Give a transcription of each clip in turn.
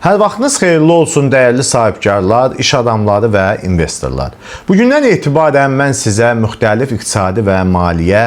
Hər vaxtınız xeyirli olsun dəyərli sahibkarlar, iş adamları və investorlar. Bugündən etibarən mən sizə müxtəlif iqtisadi və maliyyə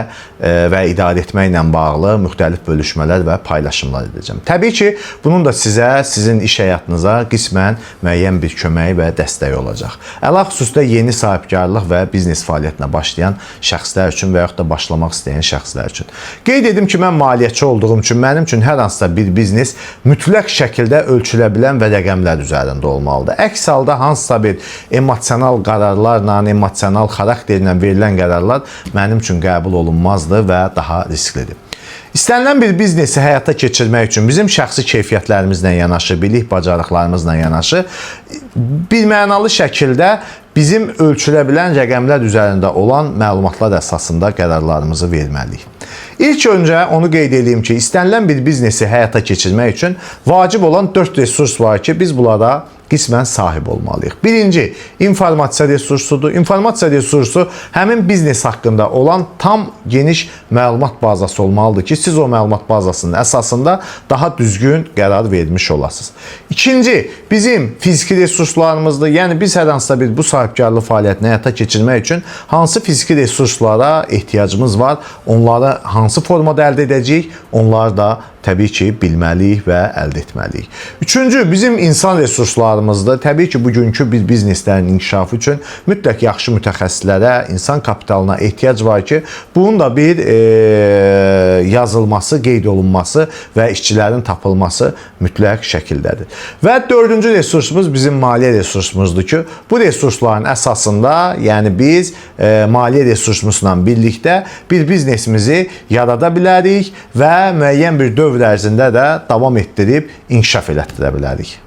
və idarə etməklə bağlı müxtəlif bölüşmələr və paylaşımlar edəcəm. Təbii ki, bunun da sizin iş həyatınıza qismən müəyyən bir köməyi və dəstəyi olacaq. Ələlxüsusda yeni sahibkarlıq və biznes fəaliyyətinə başlayan şəxslər üçün və yaxud da başlamaq istəyən şəxslər üçün. Qeyd edim ki, mən maliyyətçi olduğum üçün mənim üçün hər hansısa bir biznes mütləq şəkildə ölçülə bilən və rəqəmlər üzərində olmalıdır. Əks halda hansısa bir emosional qərarlarla, emosional xarakterlə verilən qərarlar mənim üçün qəbul olunmazdır və daha risklidir. İstənilən bir biznesi həyata keçirmək üçün bizim şəxsi keyfiyyətlərimizlə yanaşı, bilik bacarıqlarımızla yanaşı birmənalı şəkildə bizim ölçülə bilən rəqəmlər üzərində olan məlumatlar əsasında qərarlarımızı verməliyik. İlk öncə onu qeyd edeyim ki, istənilən bir biznesi həyata keçirmək üçün vacib olan 4 resurs var ki, biz bunlara qismən sahib olmalıyıq. Birinci, informasiya resursudur. İnformasiya resursu həmin biznes haqqında olan tam geniş məlumat bazası olmalıdır ki, siz o məlumat bazasının əsasında daha düzgün qərar vermiş olasınız. İkinci, bizim fiziki resurslarımızdır. Yəni, biz hər hansısa bir bu sahibkarlıq fəaliyyətini həyata keçirmək üçün hansı fiziki resurslara ehtiyacımız var, onları hansı formada əldə edəcəyik, onları da təbii ki, bilməliyik və əldə etməliyik. Üçüncü, bizim insan resurslarımızdır. Təbii ki, bugünkü bir bizneslərin inkişafı üçün mütləq yaxşı mütəxəssislərə, insan kapitalına ehtiyac var ki, bunun da bir yazılması, qeyd olunması və işçilərin tapılması mütləq şəkildədir. Və dördüncü resursumuz bizim maliyyə resursumuzdur ki, bu resursların əsasında, yəni biz maliyyə resursumuzla birlikdə bir biznesimizi yarada bilərik və müəyyən bir dövr ərzində də davam etdirib inkişaf elətdirə bilərik.